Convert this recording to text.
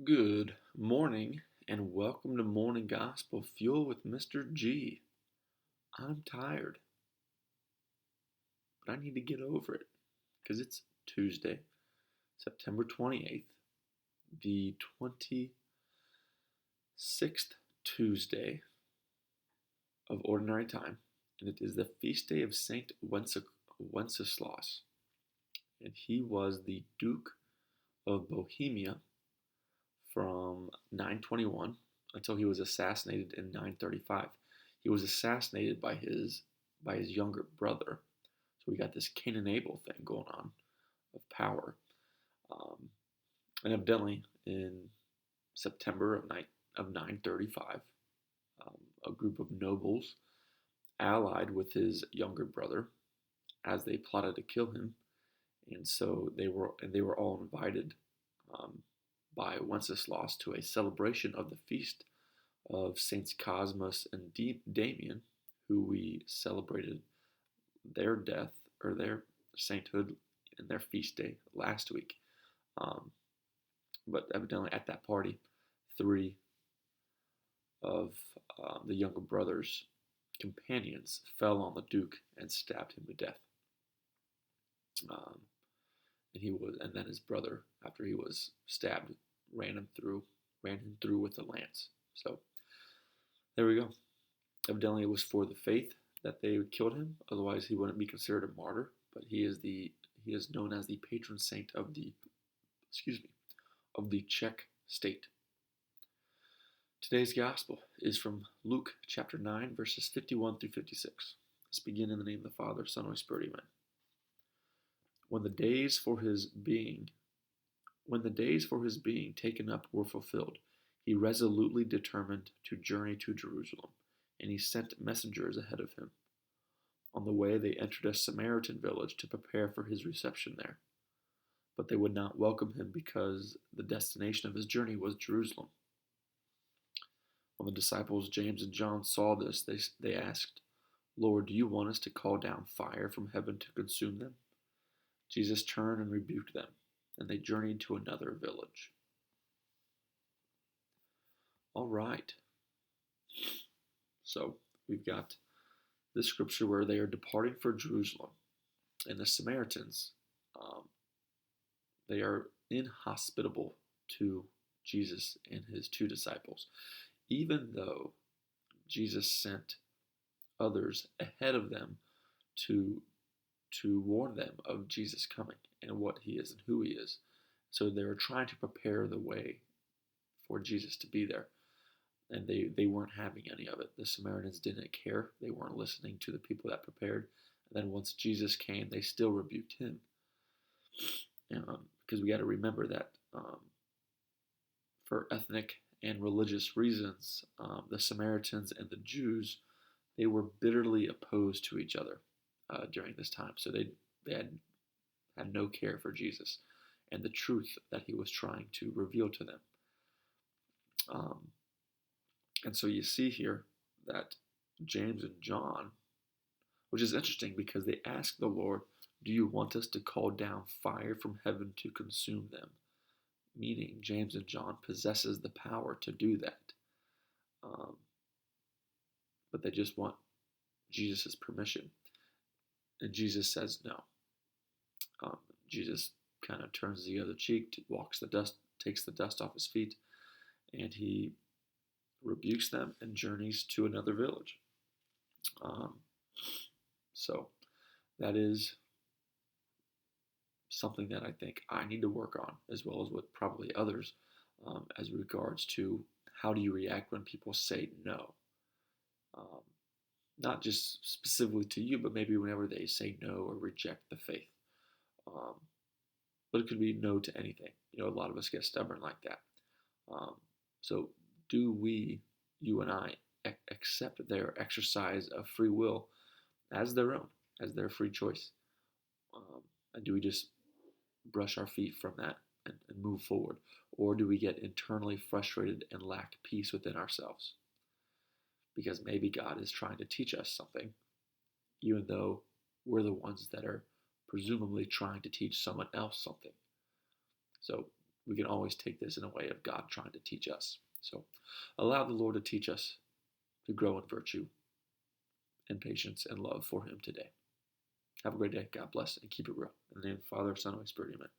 Good morning and welcome to Morning Gospel Fuel with Mr. G. I'm tired, but I need to get over it because it's Tuesday, September 28th, the 26th Tuesday of Ordinary Time, and it is the feast day of Saint Wenceslaus, and he was the Duke of Bohemia from 921 until he was assassinated in 935. He was assassinated by his younger brother. So we got this Cain and Abel thing going on of power. Um, and evidently in September of 935, a group of nobles allied with his younger brother as they plotted to kill him, and so they were all invited um, by Wenceslaus to a celebration of the feast of Saints Cosmas and Damian, who we celebrated their death or their sainthood and their feast day last week. Um, but evidently at that party, three of the younger brother's companions fell on the Duke and stabbed him to death. Um, and then his brother, after he was stabbed, ran him through with a lance. So there we go. Evidently, it was for the faith that they killed him. Otherwise, he wouldn't be considered a martyr. But he is known as the patron saint of the Czech state. Today's gospel is from Luke chapter 9, verses 51 through 56. Let's begin in the name of the Father, Son, and Holy Spirit. Amen. When the days for his being taken up were fulfilled, he resolutely determined to journey to Jerusalem, and he sent messengers ahead of him. On the way, they entered a Samaritan village to prepare for his reception there. But they would not welcome him because the destination of his journey was Jerusalem. When the disciples James and John saw this, they asked, "Lord, do you want us to call down fire from heaven to consume them?" Jesus turned and rebuked them, and they journeyed to another village. All right. So we've got this scripture where they are departing for Jerusalem, and the Samaritans, they are inhospitable to Jesus and his two disciples, even though Jesus sent others ahead of them to warn them of Jesus coming and what he is and who he is. So they're trying to prepare the way for Jesus to be there. And they weren't having any of it. The Samaritans didn't care. They weren't listening to the people that prepared. And then once Jesus came, they still rebuked him. Because we got to remember that for ethnic and religious reasons, the Samaritans and the Jews, they were bitterly opposed to each other during this time. So they had no care for Jesus and the truth that he was trying to reveal to them. And so you see here that James and John, which is interesting because they ask the Lord, "Do you want us to call down fire from heaven to consume them?" Meaning James and John possesses the power to do that. But they just want Jesus' permission. And Jesus says no. Jesus kind of turns the other cheek, takes the dust off his feet, and he rebukes them and journeys to another village. So that is something that I think I need to work on, as well as with probably others, as regards to how do you react when people say no. Not just specifically to you, but maybe whenever they say no or reject the faith. But it could be no to anything. A lot of us get stubborn like that. So do you and I, accept their exercise of free will as their own, as their free choice? And do we just brush our feet from that and move forward? Or do we get internally frustrated and lack peace within ourselves? Because maybe God is trying to teach us something, even though we're the ones that are presumably trying to teach someone else something. So we can always take this in a way of God trying to teach us. So allow the Lord to teach us to grow in virtue and patience and love for him today. Have a great day. God bless and keep it real. In the name of the Father, Son, and Holy Spirit, amen.